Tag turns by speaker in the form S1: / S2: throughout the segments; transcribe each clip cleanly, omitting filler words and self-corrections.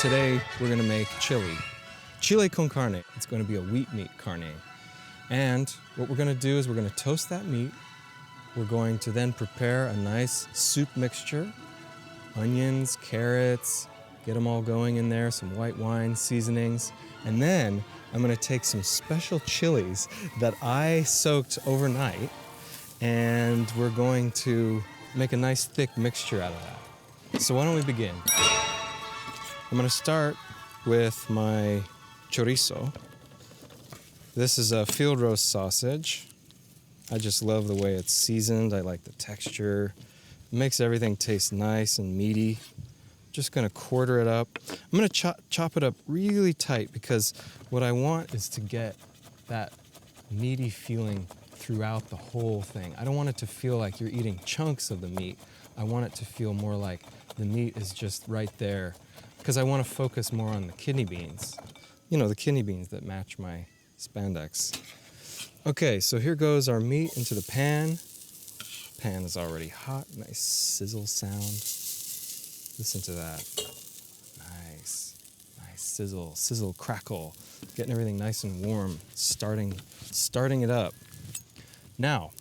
S1: Today we're gonna make chili con carne. It's gonna be a wheat meat carne. And what we're gonna do is we're gonna toast that meat. We're going to then prepare a nice soup mixture, onions, carrots, get them all going in there, some white wine seasonings. And then I'm gonna take some special chilies that I soaked overnight, and we're going to make a nice thick mixture out of that. So why don't we begin? I'm gonna start with my chorizo. This is a field roast sausage. I just love the way it's seasoned. I like the texture. It makes everything taste nice and meaty. Just gonna quarter it up. I'm gonna chop it up really tight because what I want is to get that meaty feeling throughout the whole thing. I don't want it to feel like you're eating chunks of the meat. I want it to feel more like the meat is just right there, because I want to focus more on the kidney beans. You know, the kidney beans that match my spandex. Okay, so here goes our meat into the pan. Pan is already hot, nice sizzle sound. Listen to that. Nice sizzle, crackle. Getting everything nice and warm, starting it up. Now,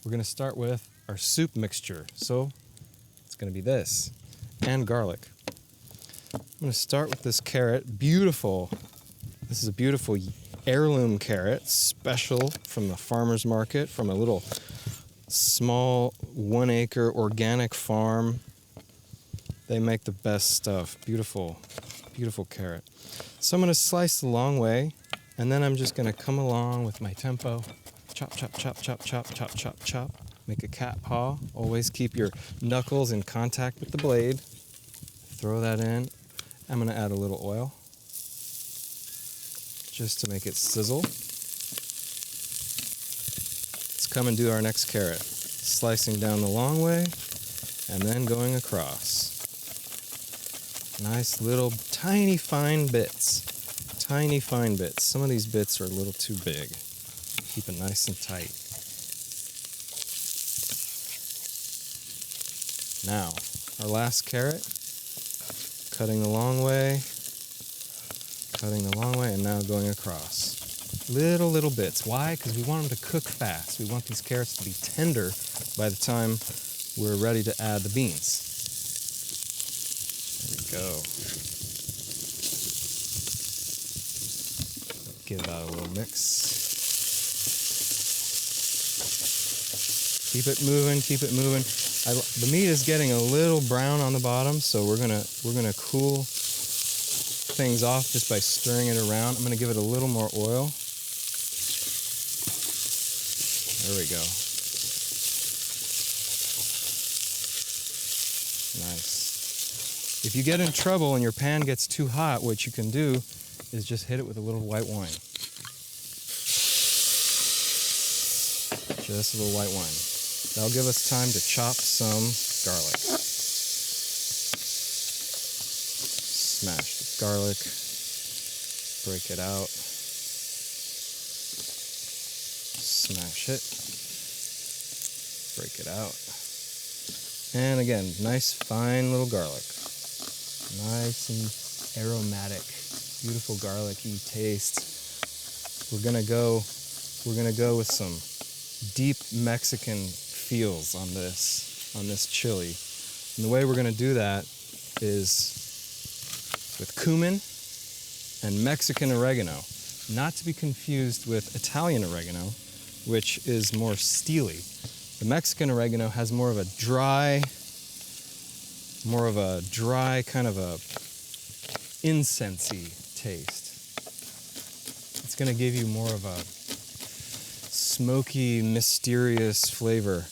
S1: we're gonna start with our soup mixture. So it's gonna be this, and garlic. I'm gonna start with this carrot, beautiful. This is a beautiful heirloom carrot, special from the farmer's market, from a little small 1 acre organic farm. They make the best stuff, beautiful, beautiful carrot. So I'm gonna slice the long way, and then I'm just gonna come along with my tempo. Chop, chop, chop, chop, chop, chop, chop, chop. Make a cat paw. Always keep your knuckles in contact with the blade. Throw that in. I'm gonna add a little oil just to make it sizzle. Let's come and do our next carrot. Slicing down the long way and then going across. Nice little tiny fine bits. Tiny fine bits. Some of these bits are a little too big. Keep it nice and tight. Now, our last carrot. Cutting the long way, and now going across. Little bits. Why? Because we want them to cook fast. We want these carrots to be tender by the time we're ready to add the beans. There we go. Give that a little mix. Keep it moving, keep it moving. The meat is getting a little brown on the bottom, so we're gonna cool things off just by stirring it around. I'm gonna give it a little more oil. There we go. Nice. If you get in trouble and your pan gets too hot, what you can do is just hit it with a little white wine. Just a little white wine. That'll give us time to chop some garlic. Smash the garlic, break it out, smash it, break it out. And again, nice fine little garlic. Nice and aromatic, beautiful garlicky taste. We're gonna go with some deep Mexican feels on this chili. And the way we're gonna do that is with cumin and Mexican oregano, not to be confused with Italian oregano, which is more steely. The Mexican oregano has more of a dry kind of a incensey taste. It's gonna give you more of a smoky, mysterious flavor.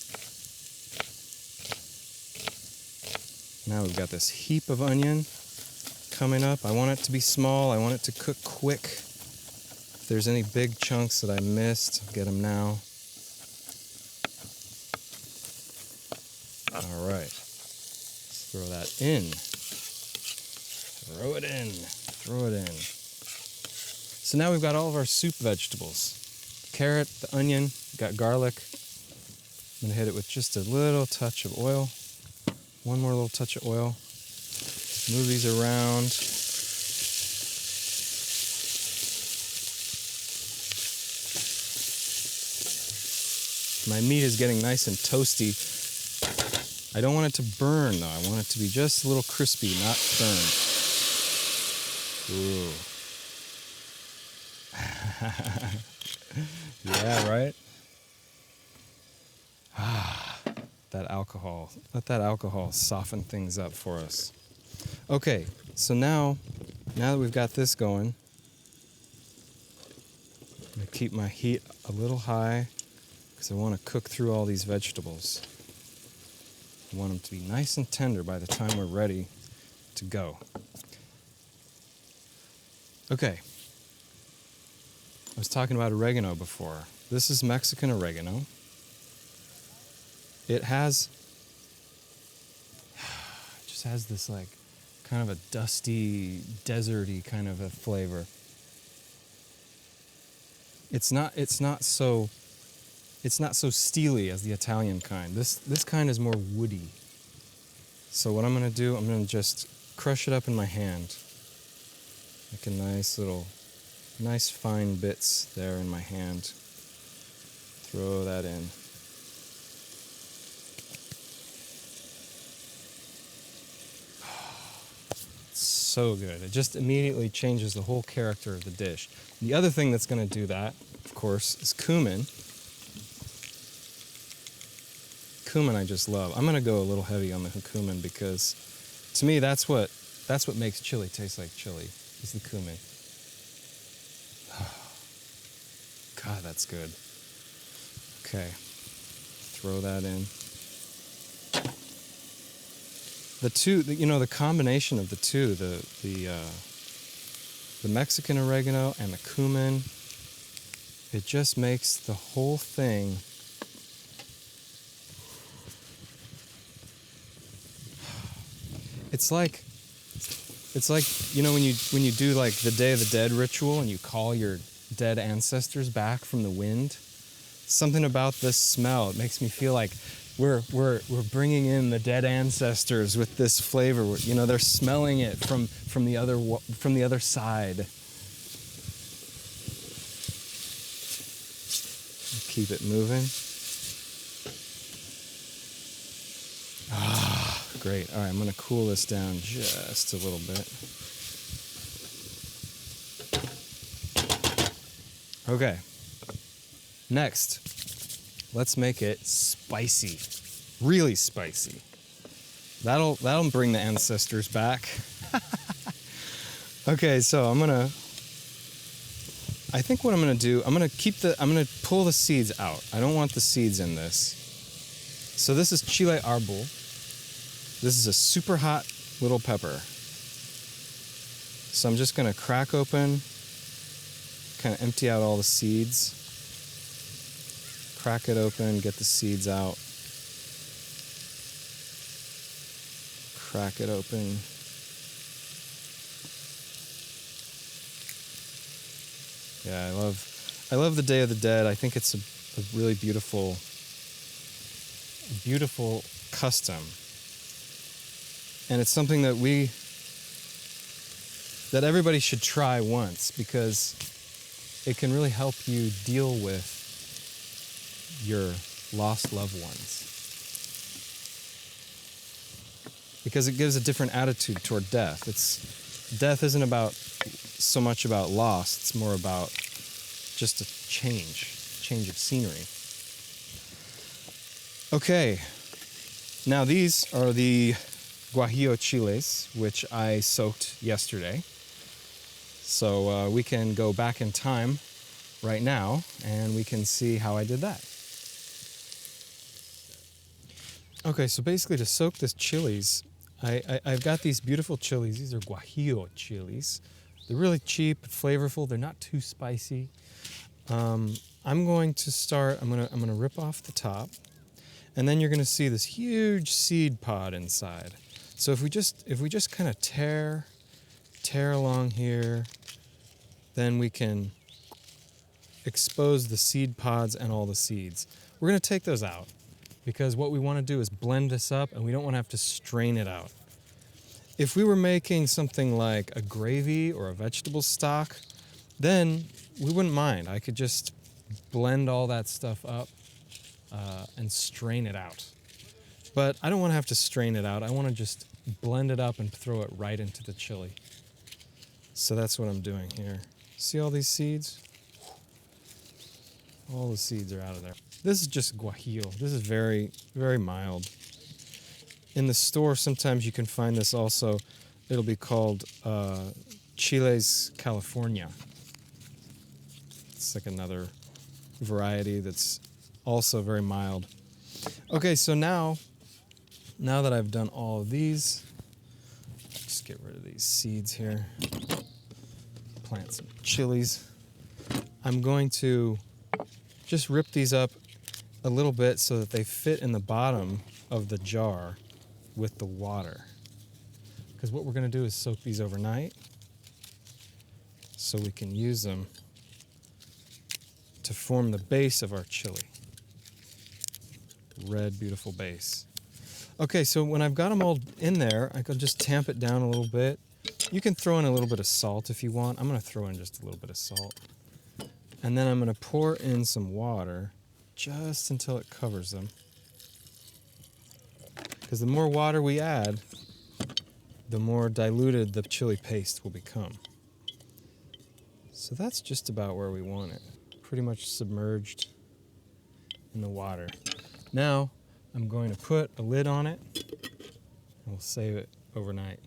S1: Now we've got this heap of onion coming up. I want it to be small. I want it to cook quick. If there's any big chunks that I missed, I'll get them now. All right. Let's throw that in. Throw it in. Throw it in. So now we've got all of our soup vegetables. Carrot, the onion, got garlic. I'm gonna hit it with just a little touch of oil. One more little touch of oil. Move these around. my meat is getting nice and toasty. I don't want it to burn though. I want it to be just a little crispy, not burned. Ooh. Yeah, right? That alcohol. Let that alcohol soften things up for us. Okay, so now that we've got this going, I'm going to keep my heat a little high because I want to cook through all these vegetables. I want them to be nice and tender by the time we're ready to go. Okay. I was talking about oregano before. This is Mexican oregano. It just has this like kind of a dusty, deserty kind of a flavor. It's not so steely as the Italian kind. This kind is more woody. So what I'm gonna do, I'm gonna just crush it up in my hand. Make a nice fine bits there in my hand. Throw that in. So good. It just immediately changes the whole character of the dish. The other thing that's going to do that, of course, is cumin. Cumin I just love. I'm going to go a little heavy on the cumin because to me that's what makes chili taste like chili, is the cumin. God, that's good. Okay. Throw that in. The combination of the two, the Mexican oregano and the cumin, it just makes the whole thing it's like when you do like the Day of the Dead ritual and you call your dead ancestors back from the wind. Something about this smell, it makes me feel like we're bringing in the dead ancestors with this flavor. They're smelling it from the other side. Keep it moving. Ah, great. All right, I'm gonna cool this down just a little bit. Okay. Next, let's make it spicy, really spicy. That'll bring the ancestors back. Okay, so I think what I'm gonna do, I'm gonna pull the seeds out. I don't want the seeds in this. So this is chile arbol. This is a super hot little pepper. So I'm just gonna crack open, kind of empty out all the seeds. Crack it open, get the seeds out. Crack it open. Yeah, I love the Day of the Dead. I think it's a really beautiful custom. And it's something that everybody should try once because it can really help you deal with your lost loved ones. Because it gives a different attitude toward death. Death isn't so much about loss, it's more about just a change of scenery. Okay, now these are the Guajillo Chilis, which I soaked yesterday. So we can go back in time right now and we can see how I did that. Okay, so basically to soak this chilies, I've got these beautiful chilies. These are Guajillo Chilis. They're really cheap, flavorful. They're not too spicy. I'm going to start. I'm gonna rip off the top, and then you're gonna see this huge seed pod inside. So if we just kind of tear along here, then we can expose the seed pods and all the seeds. We're gonna take those out, because what we want to do is blend this up and we don't want to have to strain it out. If we were making something like a gravy or a vegetable stock, then we wouldn't mind. I could just blend all that stuff up and strain it out. But I don't want to have to strain it out. I want to just blend it up and throw it right into the chili. So that's what I'm doing here. See all these seeds? All the seeds are out of there. This is just guajillo. This is very, very mild. In the store, sometimes you can find this also. It'll be called Chiles California. It's like another variety that's also very mild. Okay, so now that I've done all of these, just get rid of these seeds here. Plant some chilies. I'm going to just rip these up a little bit so that they fit in the bottom of the jar with the water. Because what we're going to do is soak these overnight so we can use them to form the base of our chili. Red, beautiful base. Okay, so when I've got them all in there, I could just tamp it down a little bit. You can throw in a little bit of salt if you want. I'm going to throw in just a little bit of salt. And then I'm going to pour in some water just until it covers them. Because the more water we add, the more diluted the chili paste will become. So that's just about where we want it. Pretty much submerged in the water. Now I'm going to put a lid on it and we'll save it overnight.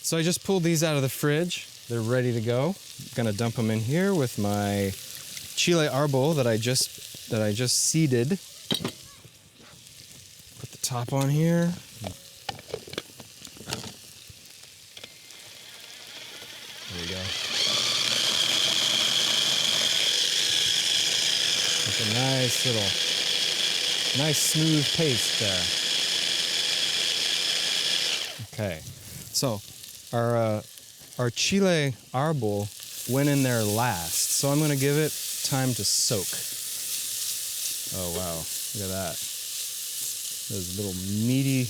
S1: So I just pulled these out of the fridge. They're ready to go. I'm gonna dump them in here with my chile arbol that I just seeded. Put the top on here. There we go. Make a nice smooth paste there. Okay, so our chile arbol went in there last, so I'm going to give it time to soak. Oh wow, look at that. Those little meaty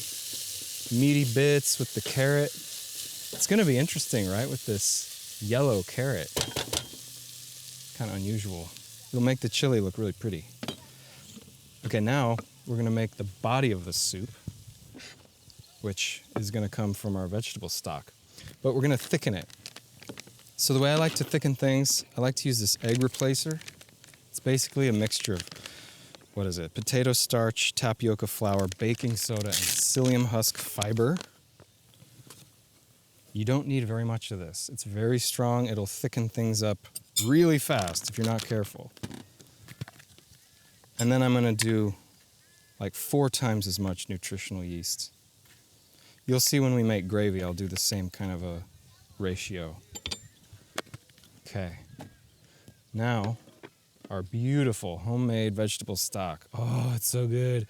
S1: bits with the carrot. It's going to be interesting, right, with this yellow carrot. Kind of unusual. It'll make the chili look really pretty. Okay, now we're going to make the body of the soup, which is going to come from our vegetable stock. But we're going to thicken it. So the way I like to thicken things, I like to use this egg replacer. It's basically a mixture of, what is it? Potato starch, tapioca flour, baking soda, and psyllium husk fiber. You don't need very much of this. It's very strong. It'll thicken things up really fast if you're not careful. And then I'm going to do like 4 times as much nutritional yeast. You'll see when we make gravy, I'll do the same kind of a ratio. Okay. Now, our beautiful homemade vegetable stock. Oh, it's so good.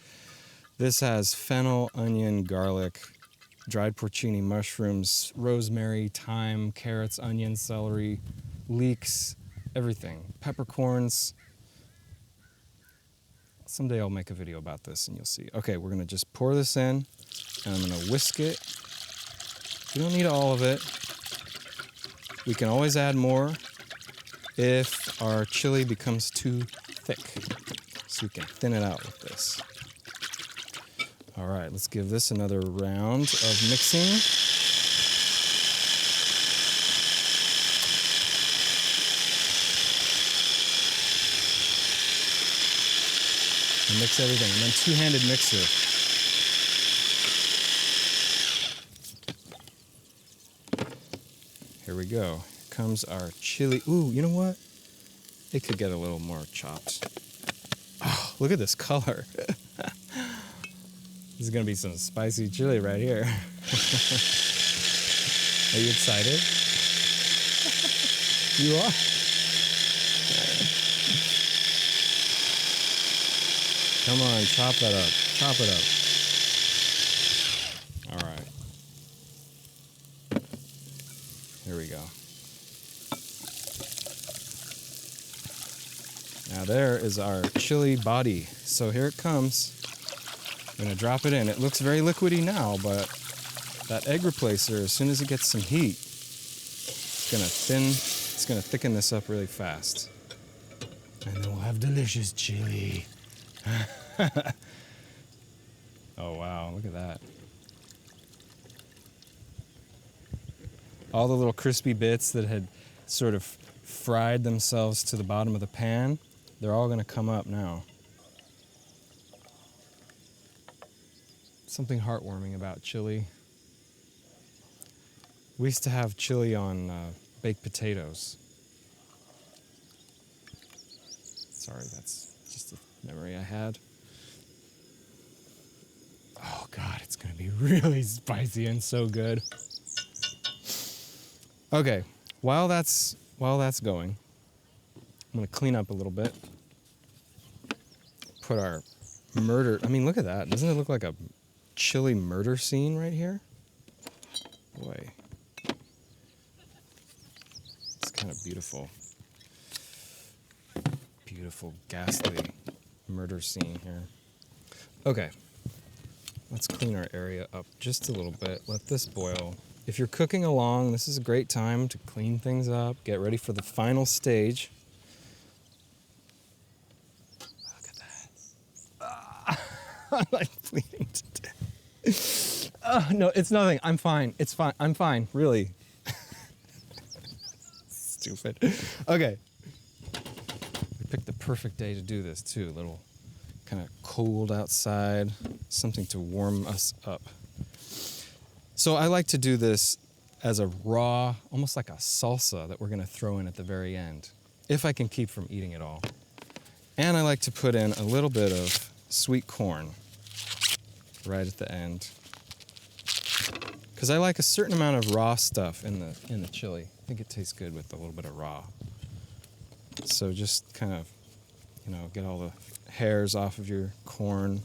S1: This has fennel, onion, garlic, dried porcini, mushrooms, rosemary, thyme, carrots, onions, celery, leeks, everything. Peppercorns. Someday I'll make a video about this and you'll see. Okay, we're gonna just pour this in and I'm gonna whisk it. You don't need all of it. We can always add more if our chili becomes too thick. So we can thin it out with this. All right, let's give this another round of mixing. And mix everything, and then two-handed mixer. Here we go. Here comes our chili. Ooh, you know what? It could get a little more chopped. Oh, look at this color. This is gonna be some spicy chili right here. Are you excited? You are? Come on, chop that up. Chop it up. All right. Here we go. Now there is our chili body. So here it comes. I'm gonna drop it in. It looks very liquidy now, but that egg replacer, as soon as it gets some heat, it's gonna thicken this up really fast. And then we'll have delicious chili. Oh wow, look at that. All the little crispy bits that had sort of fried themselves to the bottom of the pan, they're all gonna come up now. Something heartwarming about chili. We used to have chili on baked potatoes. Sorry, that's just a memory I had. Oh God, it's gonna be really spicy and so good. Okay, while that's going, I'm gonna clean up a little bit. Put our murder, I mean, look at that. Doesn't it look like a chili murder scene right here? Boy. It's kind of beautiful. Beautiful, ghastly murder scene here. Okay, let's clean our area up just a little bit. Let this boil. If you're cooking along, this is a great time to clean things up, get ready for the final stage. Look at that. I'm like bleeding to death. No, it's nothing. I'm fine. It's fine. I'm fine, really. Stupid. Okay. We picked the perfect day to do this, too. A little kind of cold outside, something to warm us up. So I like to do this as a raw, almost like a salsa that we're going to throw in at the very end, if I can keep from eating it all. And I like to put in a little bit of sweet corn right at the end, because I like a certain amount of raw stuff in the chili. I think it tastes good with a little bit of raw. So just kind of, you know, get all the hairs off of your corn.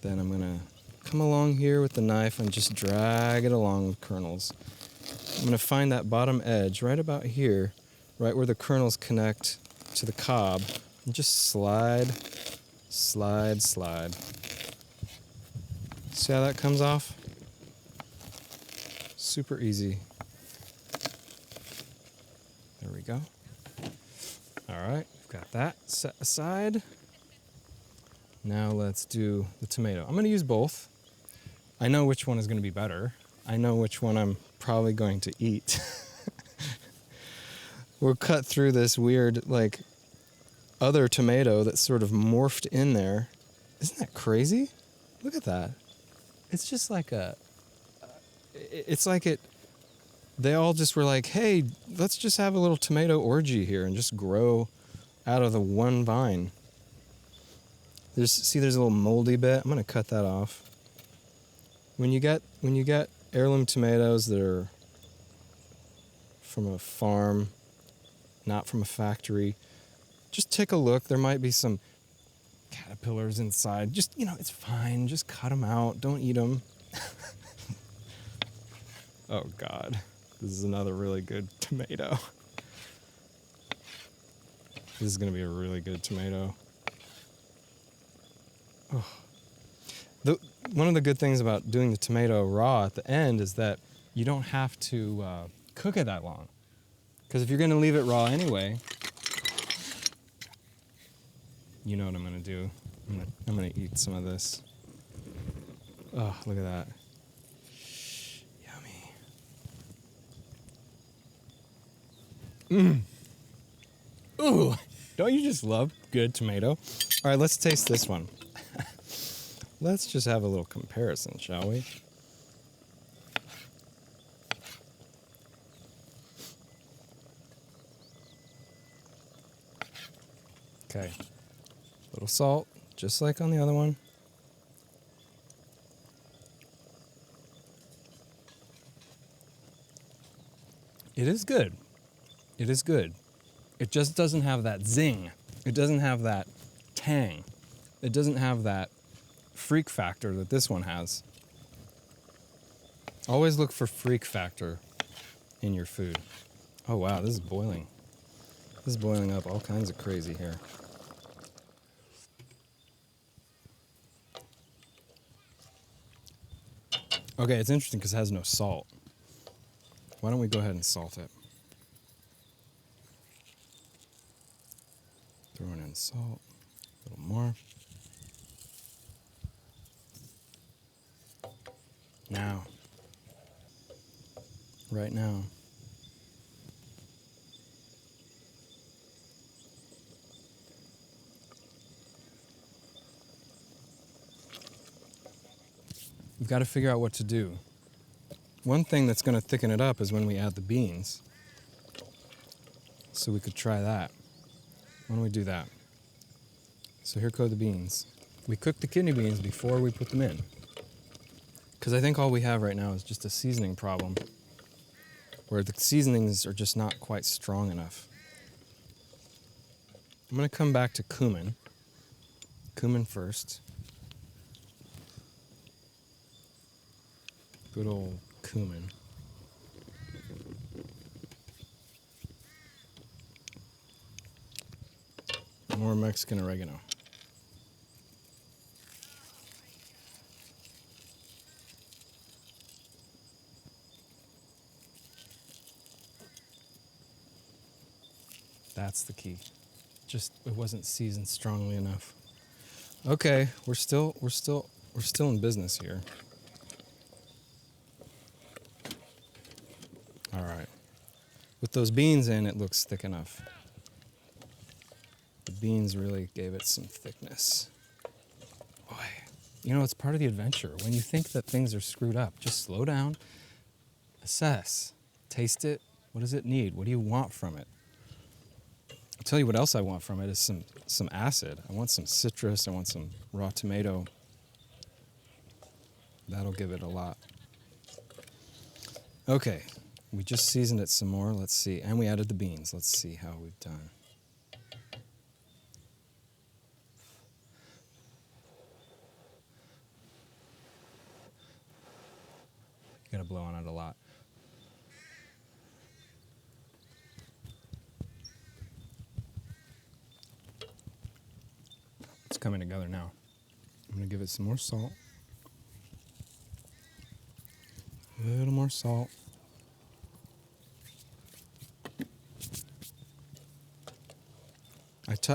S1: Then I'm going to come along here with the knife and just drag it along with kernels. I'm going to find that bottom edge right about here, right where the kernels connect to the cob, and just slide, slide, slide. See how that comes off? Super easy. There we go. All right, we've got that set aside. Now let's do the tomato. I'm going to use both. I know which one is going to be better. I know which one I'm probably going to eat. We'll cut through this weird, like, other tomato that sort of morphed in there. Isn't that crazy? Look at that. It's just like it's like they all just were like, hey, let's just have a little tomato orgy here and just grow out of the one vine. There's a little moldy bit. I'm gonna cut that off. When you get heirloom tomatoes that are from a farm, not from a factory, just take a look. There might be some caterpillars inside. Just, you know, it's fine. Just cut them out. Don't eat them. Oh God, this is another really good tomato. This is gonna be a really good tomato. Oh. One of the good things about doing the tomato raw at the end is that you don't have to cook it that long. Because if you're going to leave it raw anyway, you know what I'm going to do. I'm going to eat some of this. Oh, look at that. Yummy. Ooh, don't you just love good tomato? All right, let's taste this one. Let's just have a little comparison, shall we? Okay. A little salt, just like on the other one. It is good. It is good. It just doesn't have that zing. It doesn't have that tang. It doesn't have that freak factor that this one has. Always look for freak factor in your food. Oh wow, this is boiling. This is boiling up all kinds of crazy here. Okay, it's interesting because it has no salt. Why don't we go ahead and salt it? Throwing in salt, a little more. Now, right now, we've got to figure out what to do. One thing that's going to thicken it up is when we add the beans. So we could try that. Why don't we do that? So here go the beans. We cooked the kidney beans before we put them in. Because I think all we have right now is just a seasoning problem, where the seasonings are just not quite strong enough. I'm going to come back to cumin. Cumin first. Good old cumin. More Mexican oregano. That's the key. Just it wasn't seasoned strongly enough. Okay, we're still in business here. All right. With those beans in, it looks thick enough. The beans really gave it some thickness. Boy, you know, it's part of the adventure. When you think that things are screwed up, just slow down, assess, taste it. What does it need? What do you want from it? I'll tell you what else I want from it is some acid. I want some citrus. I want some raw tomato. That'll give it a lot. Okay, we just seasoned it some more. Let's see. And we added the beans. Let's see how we've done. You gotta blow on it a lot. It's coming together now. I'm gonna give it some more salt. A little more salt.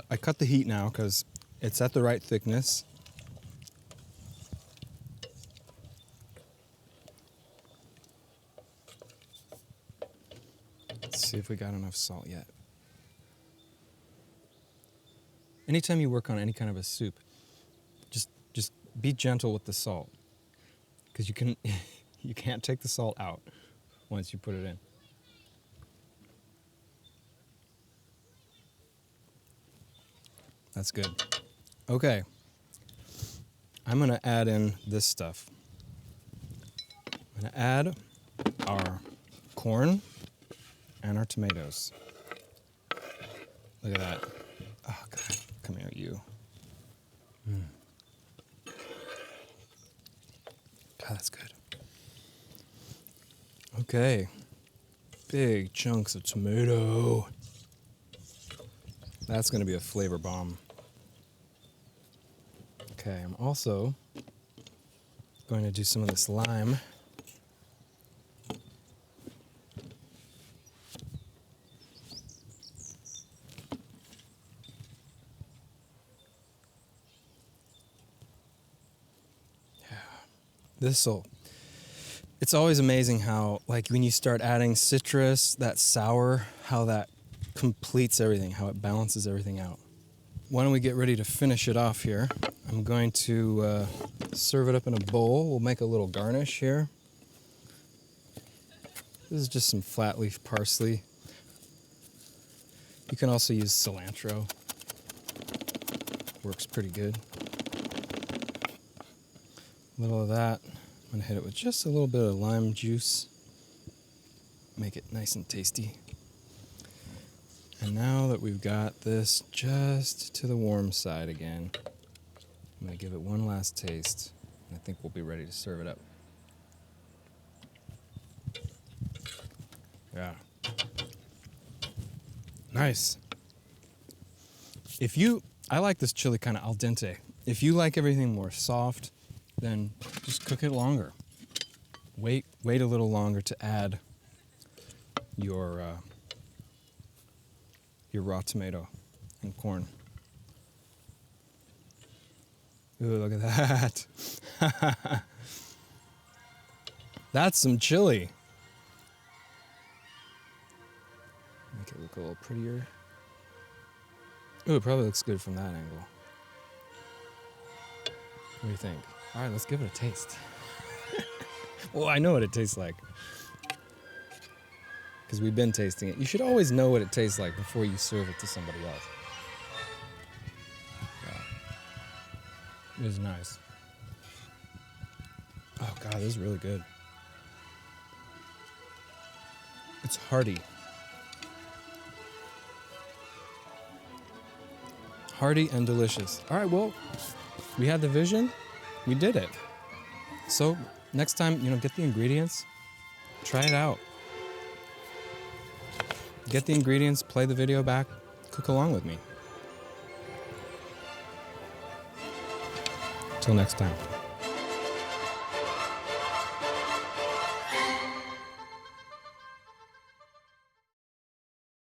S1: I cut the heat now because it's at the right thickness. Let's see if we got enough salt yet. Anytime you work on any kind of a soup, just be gentle with the salt, because you can't take the salt out once you put it in. That's good. Okay, I'm gonna add in this stuff. I'm gonna add our corn and our tomatoes. Look at that. Oh God, come here, you. God, that's good. Okay, big chunks of tomato. That's gonna be a flavor bomb. Okay, I'm also going to do some of this lime. It's always amazing how, like, when you start adding citrus, that sour, how that completes everything, how it balances everything out. Why don't we get ready to finish it off here? I'm going to serve it up in a bowl. We'll make a little garnish here. This is just some flat leaf parsley. You can also use cilantro. Works pretty good. A little of that. I'm gonna hit it with just a little bit of lime juice. Make it nice and tasty. And now that we've got this just to the warm side again, I'm gonna give it one last taste. And I think we'll be ready to serve it up. Yeah. Nice. I like this chili kind of al dente. If you like everything more soft, then just cook it longer. Wait a little longer to add your raw tomato and corn. Ooh, look at that. That's some chili. Make it look a little prettier. Ooh, it probably looks good from that angle. What do you think? All right, let's give it a taste. Well, I know what it tastes like, because we've been tasting it. You should always know what it tastes like before you serve it to somebody else. Yeah. It is nice. Oh God, this is really good. It's hearty. Hearty and delicious. All right, well, we had the vision, we did it. So next time, get the ingredients, try it out. Get the ingredients, play the video back, cook along with me. Till next time.